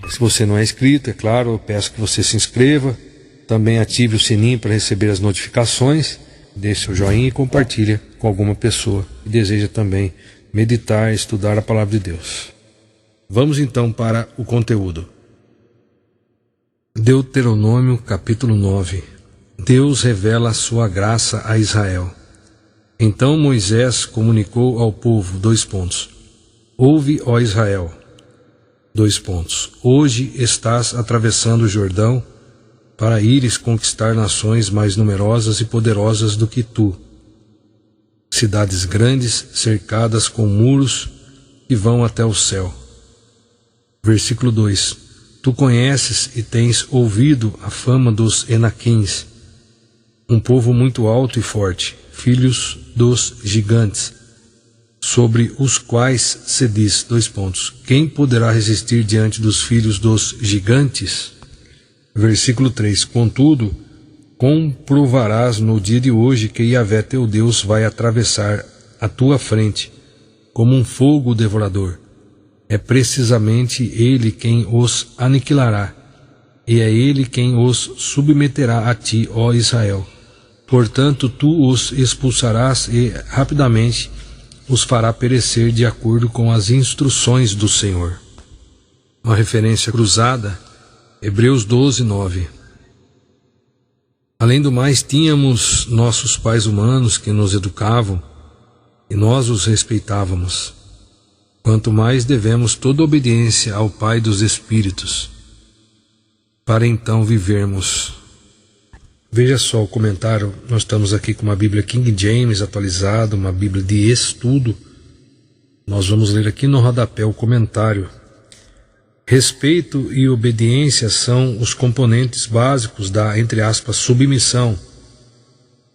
Se você não é inscrito, é claro, eu peço que você se inscreva. Também ative o sininho para receber as notificações. Deixe seu joinha e compartilhe com alguma pessoa que deseja também meditar e estudar a palavra de Deus. Vamos então para o conteúdo. Deuteronômio capítulo 9. Deus revela a sua graça a Israel. Então Moisés comunicou ao povo, : Ouve, ó Israel, : Hoje estás atravessando o Jordão para ires conquistar nações mais numerosas e poderosas do que tu, cidades grandes cercadas com muros que vão até o céu. Versículo 2: Tu conheces e tens ouvido a fama dos Enaquins, um povo muito alto e forte, filhos dos gigantes, sobre os quais se diz, : Quem poderá resistir diante dos filhos dos gigantes? Versículo 3: Contudo, comprovarás no dia de hoje que Yahvé teu Deus vai atravessar a tua frente como um fogo devorador. É precisamente Ele quem os aniquilará, e é Ele quem os submeterá a ti, ó Israel. Portanto, tu os expulsarás e rapidamente os fará perecer de acordo com as instruções do Senhor. Uma referência cruzada, Hebreus 12, 9. Além do mais, tínhamos nossos pais humanos que nos educavam, e nós os respeitávamos. Quanto mais devemos toda obediência ao Pai dos Espíritos, para então vivermos. Veja só o comentário, nós estamos aqui com uma Bíblia King James atualizada, uma Bíblia de estudo. Nós vamos ler aqui no rodapé o comentário. Respeito e obediência são os componentes básicos da, entre aspas, submissão,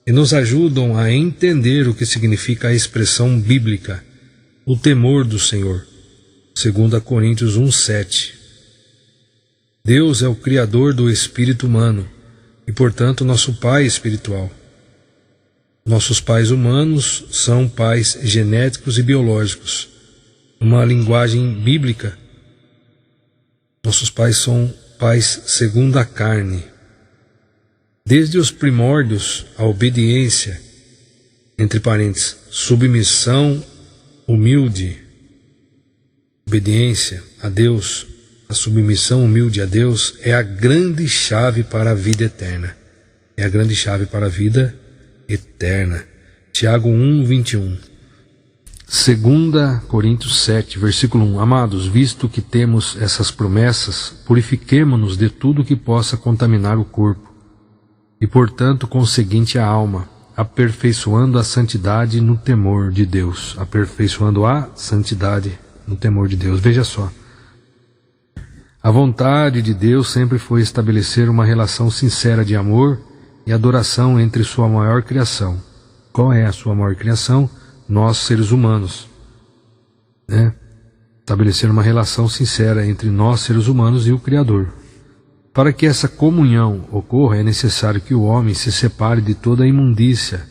e nos ajudam a entender o que significa a expressão bíblica, o temor do Senhor. 2 Coríntios 1:7. Deus é o Criador do espírito humano e, portanto, nosso Pai espiritual. Nossos pais humanos são pais genéticos e biológicos. Uma linguagem bíblica, nossos pais são pais segundo a carne. Desde os primórdios, a obediência, entre parênteses, submissão humilde, obediência a Deus, a submissão humilde a Deus é a grande chave para a vida eterna. É a grande chave para a vida eterna. Tiago 1:21. 2 Coríntios 7, versículo 1. Amados, visto que temos essas promessas, purifiquemo-nos de tudo que possa contaminar o corpo, e portanto conseguinte a alma, aperfeiçoando a santidade no temor de Deus. Aperfeiçoando a santidade no temor de Deus. Veja só. A vontade de Deus sempre foi estabelecer uma relação sincera de amor e adoração entre sua maior criação. Qual é a sua maior criação? Nós, seres humanos. Estabelecer uma relação sincera entre nós, seres humanos, e o Criador. Para que essa comunhão ocorra, é necessário que o homem se separe de toda a imundícia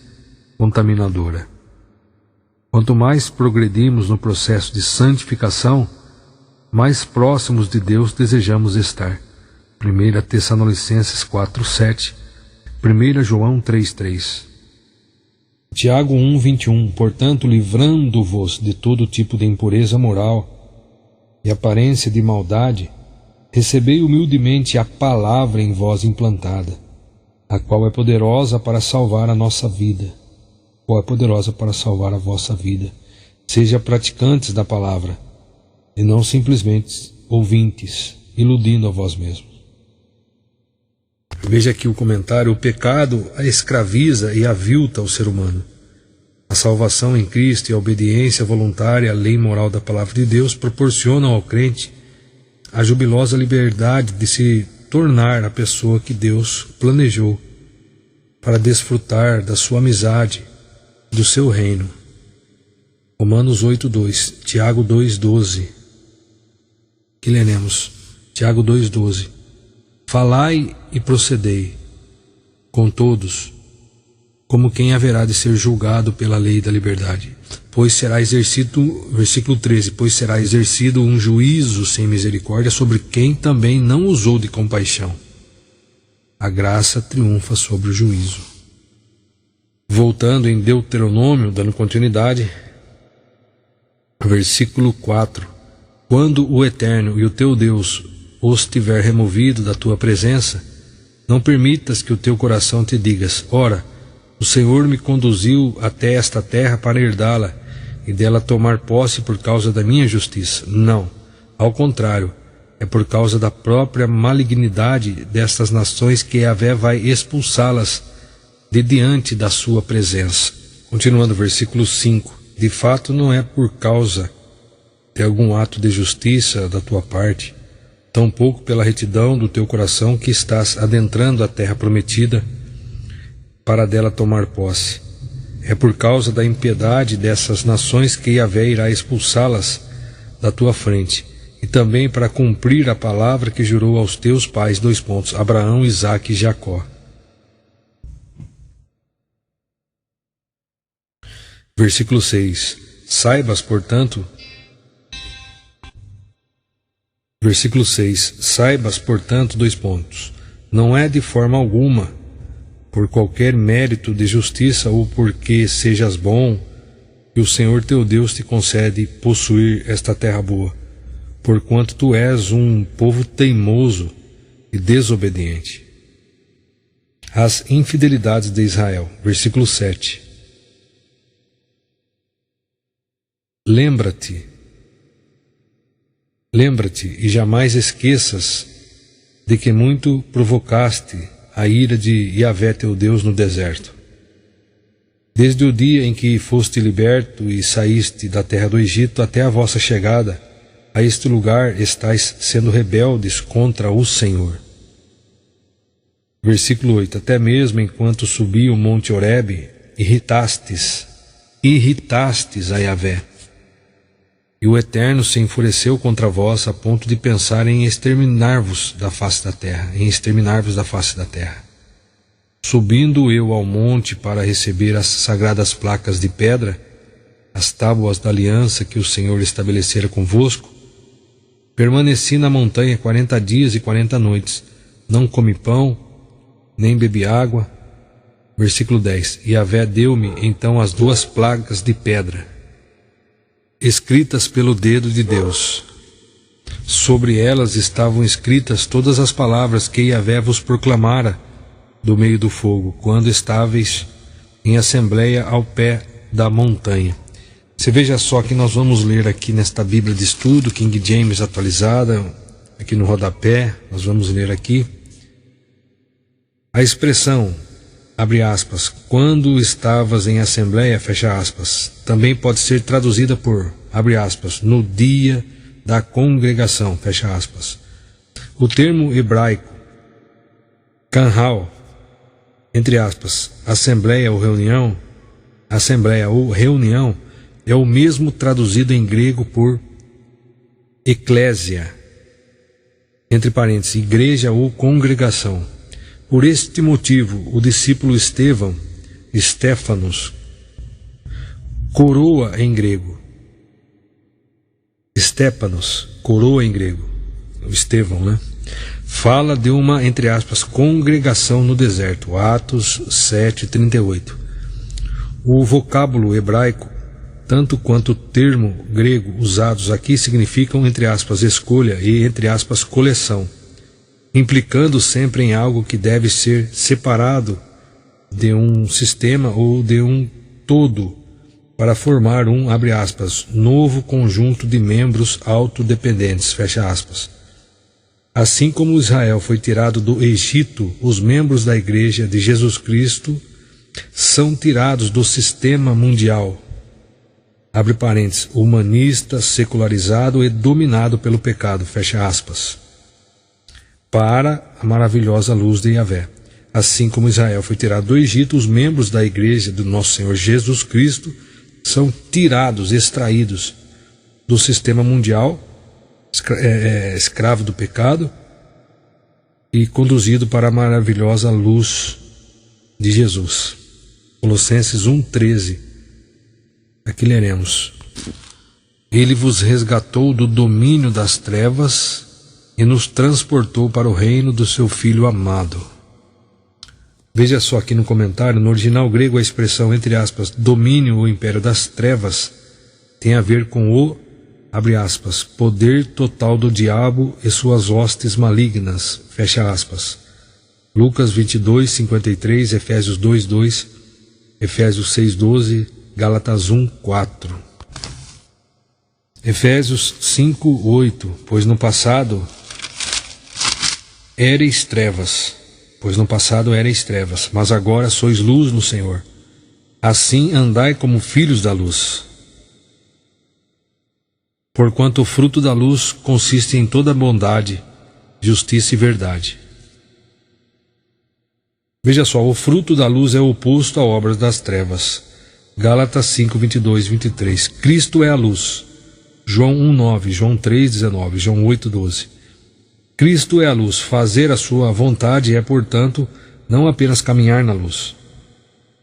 contaminadora. Quanto mais progredimos no processo de santificação, mais próximos de Deus desejamos estar. 1 Tessalonicenses 4:7, 1 João 3:3. Tiago 1:21. Portanto, livrando-vos de todo tipo de impureza moral e aparência de maldade, recebei humildemente a palavra em vós implantada, a qual é poderosa para salvar a nossa vida. Qual é poderosa para salvar a vossa vida. Seja praticantes da palavra, e não simplesmente ouvintes, iludindo a vós mesmos. Veja aqui o comentário: o pecado a escraviza e avilta o ser humano. A salvação em Cristo e a obediência voluntária à lei moral da palavra de Deus proporcionam ao crente a jubilosa liberdade de se tornar a pessoa que Deus planejou para desfrutar da sua amizade, do seu reino. Romanos 8:2, Tiago 2:12. Que leremos? Tiago 2:12. Falai e procedei com todos, como quem haverá de ser julgado pela lei da liberdade. Pois será exercido, versículo 13, pois será exercido um juízo sem misericórdia sobre quem também não usou de compaixão. A graça triunfa sobre o juízo. Voltando em Deuteronômio, dando continuidade, versículo 4. Quando o Eterno e o teu Deus os tiver removido da tua presença, não permitas que o teu coração te digas: ora, o Senhor me conduziu até esta terra para herdá-la e dela tomar posse por causa da minha justiça. Não, ao contrário, é por causa da própria malignidade destas nações que Yahvé vai expulsá-las de diante da sua presença. Continuando, versículo 5. De fato, não é por causa de algum ato de justiça da tua parte, tampouco pela retidão do teu coração que estás adentrando a terra prometida para dela tomar posse. É por causa da impiedade dessas nações que Yahvé irá expulsá-las da tua frente, e também para cumprir a palavra que jurou aos teus pais, Abraão, Isaque e Jacó. Versículo 6. Saibas, portanto, não é de forma alguma por qualquer mérito de justiça ou porque sejas bom que o Senhor teu Deus te concede possuir esta terra boa, porquanto tu és um povo teimoso e desobediente. As infidelidades de Israel. Versículo 7. Lembra-te e jamais esqueças de que muito provocaste a ira de Yahvé teu Deus no deserto. Desde o dia em que foste liberto e saíste da terra do Egito até a vossa chegada a este lugar, estais sendo rebeldes contra o Senhor. Versículo 8. Até mesmo enquanto subia o monte Horebe, irritastes a Yahvé. E o Eterno se enfureceu contra vós a ponto de pensar em exterminar-vos da face da terra, Subindo eu ao monte para receber as sagradas placas de pedra, as tábuas da aliança que o Senhor estabelecera convosco, permaneci na montanha 40 dias e 40 noites, não comi pão, nem bebi água. Versículo 10. E Yahvé deu-me então as 2 plagas de pedra, escritas pelo dedo de Deus. Sobre elas estavam escritas todas as palavras que Yahvé vos proclamara do meio do fogo, quando estáveis em assembleia ao pé da montanha. Você veja só que nós vamos ler aqui nesta Bíblia de estudo, King James atualizada, aqui no rodapé, nós vamos ler aqui a expressão, abre aspas, quando estavas em assembleia, fecha aspas, também pode ser traduzida por, abre aspas, no dia da congregação, fecha aspas. O termo hebraico, kanhal, entre aspas, assembleia ou reunião, é o mesmo traduzido em grego por eclésia, entre parênteses, igreja ou congregação. Por este motivo, o discípulo Estéfanos, coroa em grego, o Estevão, né? Fala de uma, entre aspas, congregação no deserto, Atos 7:38. O vocábulo hebraico, tanto quanto o termo grego usados aqui, significam, entre aspas, escolha e, entre aspas, coleção, implicando sempre em algo que deve ser separado de um sistema ou de um todo para formar um, abre aspas, novo conjunto de membros autodependentes, fecha aspas. Assim como Israel foi tirado do Egito, os membros da Igreja de Jesus Cristo são tirados do sistema mundial, abre parênteses, humanista, secularizado e dominado pelo pecado, fecha aspas, para a maravilhosa luz de Yahvé. Assim como Israel foi tirado do Egito, os membros da Igreja do nosso Senhor Jesus Cristo são tirados, extraídos do sistema mundial, escravo do pecado, e conduzido para a maravilhosa luz de Jesus. Colossenses 1,13. Aqui leremos: Ele vos resgatou do domínio das trevas e nos transportou para o reino do seu Filho amado. Veja só aqui no comentário, no original grego a expressão, entre aspas, domínio ou império das trevas, tem a ver com o, abre aspas, poder total do diabo e suas hostes malignas, fecha aspas. Lucas 22:53, Efésios 2:2, Efésios 6:12, Gálatas 1:4. Efésios 5:8, pois no passado éreis trevas, mas agora sois luz no Senhor. Assim andai como filhos da luz. Porquanto o fruto da luz consiste em toda bondade, justiça e verdade. Veja só, o fruto da luz é oposto a obras das trevas. Gálatas 5:22-23. Cristo é a luz. João 1:9, João 3:19, João 8:12. Cristo é a luz. Fazer a sua vontade é, portanto, não apenas caminhar na luz.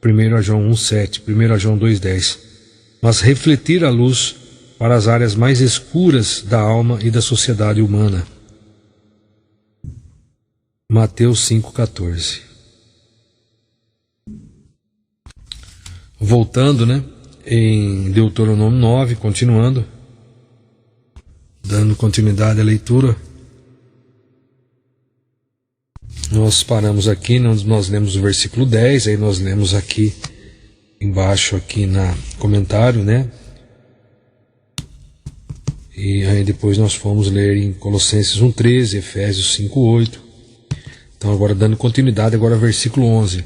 1 João 1:7, 1 João 2:10. Mas refletir a luz para as áreas mais escuras da alma e da sociedade humana. Mateus 5:14. Voltando, em Deuteronômio 9, continuando, dando continuidade à leitura, nós paramos aqui, nós lemos o versículo 10, aí nós lemos aqui embaixo, aqui na comentário, e aí depois nós fomos ler em Colossenses 1:13, Efésios 5:8. Então agora dando continuidade, agora versículo 11.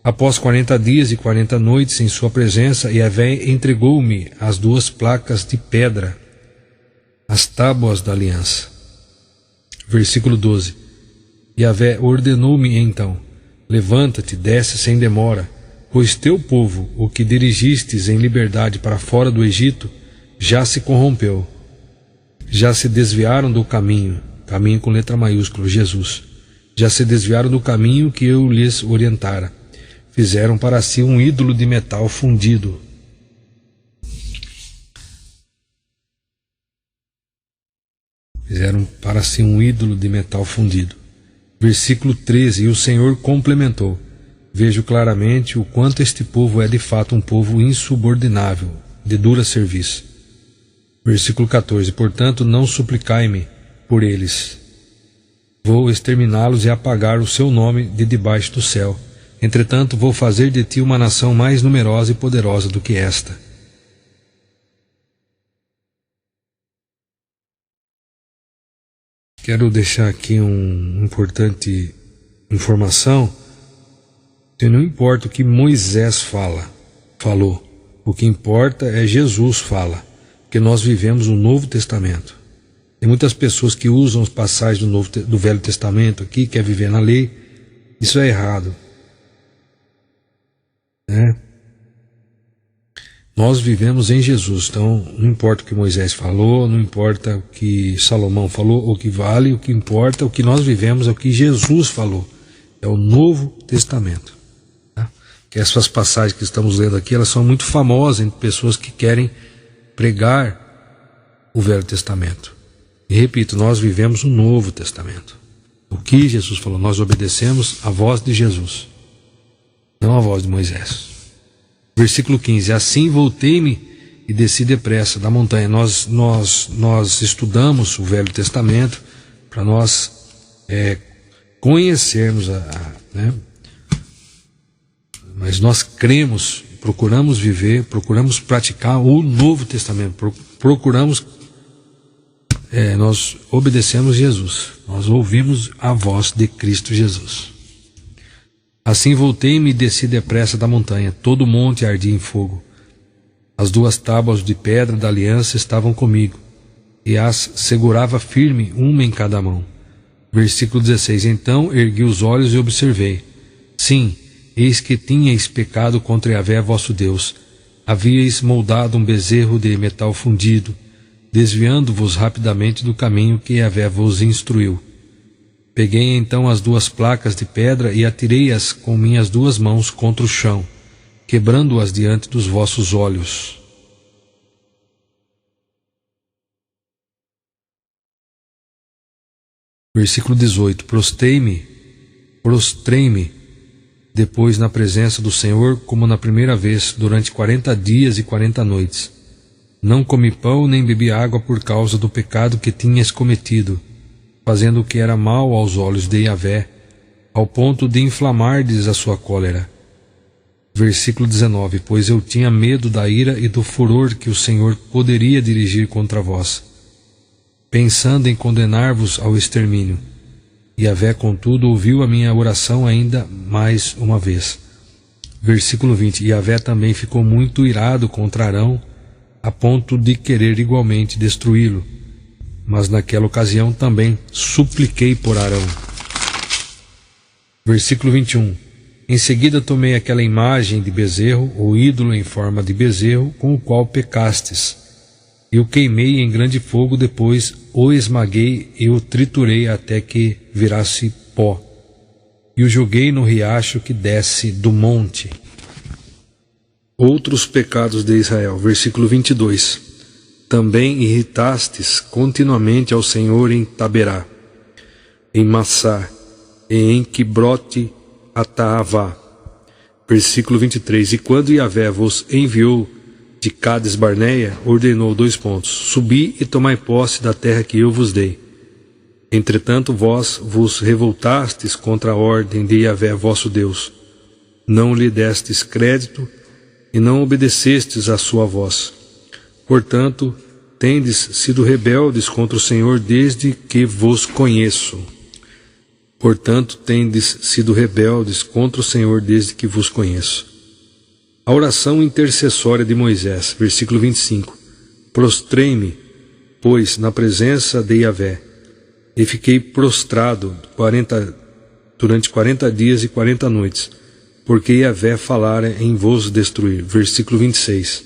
Após 40 dias e 40 noites em sua presença, Yahvé entregou-me as 2 placas de pedra, as tábuas da aliança. Versículo 12. Yahvé ordenou-me então: levanta-te, desce sem demora, pois teu povo, o que dirigistes em liberdade para fora do Egito, já se corrompeu. Já se desviaram do caminho com letra maiúscula, Jesus. Já se desviaram do caminho que eu lhes orientara. Fizeram para si um ídolo de metal fundido. Versículo 13, e o Senhor complementou: vejo claramente o quanto este povo é de fato um povo insubordinável, de dura serviço. Versículo 14, portanto não suplicai-me por eles. Vou exterminá-los e apagar o seu nome de debaixo do céu. Entretanto, vou fazer de ti uma nação mais numerosa e poderosa do que esta. Quero deixar aqui uma importante informação. Não importa o que Moisés falou. O que importa é Jesus fala, porque nós vivemos o Novo Testamento. Tem muitas pessoas que usam as passagens do Velho Testamento aqui, quer viver na lei. Isso é errado. Nós vivemos em Jesus, então não importa o que Moisés falou, não importa o que Salomão falou, o que vale, o que importa, o que nós vivemos é o que Jesus falou, é o Novo Testamento. Que essas passagens que estamos lendo aqui, elas são muito famosas entre pessoas que querem pregar o Velho Testamento. E repito, nós vivemos o Novo Testamento. O que Jesus falou, nós obedecemos a voz de Jesus, não a voz de Moisés. Versículo 15, assim voltei-me e desci depressa da montanha. Nós estudamos o Velho Testamento para nós conhecermos, mas nós cremos, procuramos viver, procuramos praticar o Novo Testamento, nós obedecemos Jesus, nós ouvimos a voz de Cristo Jesus. Assim voltei-me e desci depressa da montanha. Todo o monte ardia em fogo. As 2 tábuas de pedra da aliança estavam comigo, e as segurava firme, uma em cada mão. Versículo 16. Então ergui os olhos e observei. Sim, eis que tinhais pecado contra Yahvé vosso Deus. Havíeis moldado um bezerro de metal fundido, desviando-vos rapidamente do caminho que Yahvé vos instruiu. Peguei então as 2 placas de pedra e atirei-as com minhas 2 mãos contra o chão, quebrando-as diante dos vossos olhos. Versículo 18: prostrei-me depois na presença do Senhor, como na primeira vez, durante 40 dias e 40 noites. Não comi pão nem bebi água por causa do pecado que tinhas cometido, fazendo o que era mal aos olhos de Yahvé, ao ponto de inflamardes a sua cólera. Versículo 19: pois eu tinha medo da ira e do furor que o Senhor poderia dirigir contra vós, pensando em condenar-vos ao extermínio. Yahvé, contudo, ouviu a minha oração ainda mais uma vez. Versículo 20: Yahvé também ficou muito irado contra Arão, a ponto de querer igualmente destruí-lo. Mas naquela ocasião também supliquei por Arão. Versículo 21: em seguida tomei aquela imagem de bezerro, ou ídolo em forma de bezerro, com o qual pecastes, e o queimei em grande fogo, depois o esmaguei e o triturei até que virasse pó, e o joguei no riacho que desce do monte. Outros pecados de Israel. Versículo 22: também irritastes continuamente ao Senhor em Taberá, em Massá e em Quibrote Ataavá. Versículo 23: e quando Yahvé vos enviou de Cades Barneia, ordenou: subi e tomai posse da terra que eu vos dei. Entretanto vós vos revoltastes contra a ordem de Yahvé vosso Deus, não lhe destes crédito e não obedecestes à sua voz. Portanto, tendes sido rebeldes contra o Senhor desde que vos conheço. A oração intercessória de Moisés. Versículo 25: prostrei-me, pois, na presença de Yahvé, e fiquei prostrado durante 40 dias e 40 noites, porque Yahvé falara em vos destruir. Versículo 26: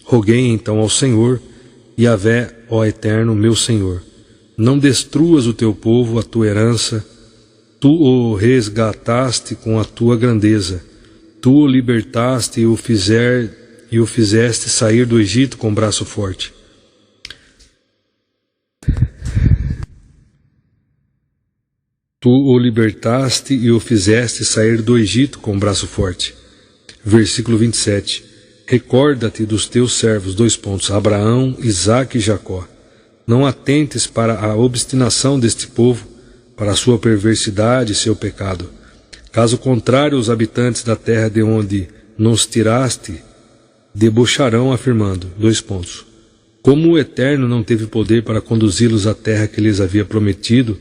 roguei então ao Senhor: Yahvé, ó Eterno, meu Senhor, não destruas o teu povo, a tua herança. Tu o resgataste com a tua grandeza. Tu o libertaste e o fizeste sair do Egito com braço forte. Versículo 27. Recorda-te dos teus servos, Abraão, Isaque e Jacó. Não atentes para a obstinação deste povo, para a sua perversidade e seu pecado. Caso contrário, os habitantes da terra de onde nos tiraste debocharão, afirmando: como o Eterno não teve poder para conduzi-los à terra que lhes havia prometido,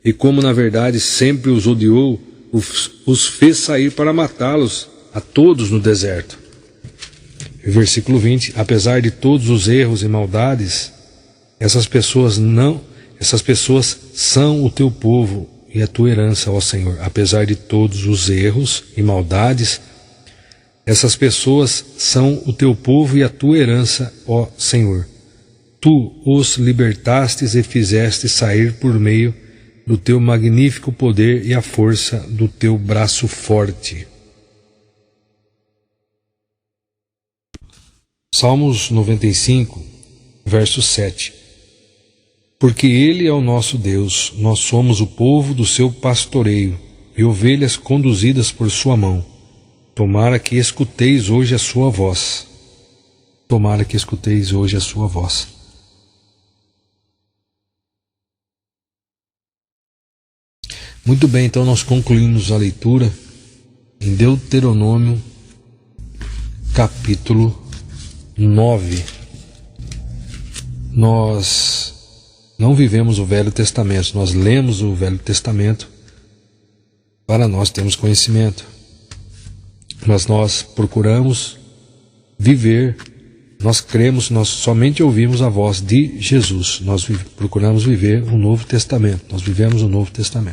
e como na verdade sempre os odiou, os fez sair para matá-los a todos no deserto. Versículo 20: apesar de todos os erros e maldades, essas pessoas são o teu povo e a tua herança, ó Senhor. Apesar de todos os erros e maldades, essas pessoas são o teu povo e a tua herança, ó Senhor. Tu os libertastes e fizeste sair por meio do teu magnífico poder e a força do teu braço forte. Salmos 95, verso 7. Porque Ele é o nosso Deus, nós somos o povo do seu pastoreio e ovelhas conduzidas por sua mão. Tomara que escuteis hoje a sua voz. Muito bem, então nós concluímos a leitura em Deuteronômio, capítulo 9. Nós não vivemos o Velho Testamento, nós lemos o Velho Testamento para nós termos conhecimento, mas nós procuramos viver, nós cremos, nós somente ouvimos a voz de Jesus, nós procuramos viver o Novo Testamento, nós vivemos o Novo Testamento.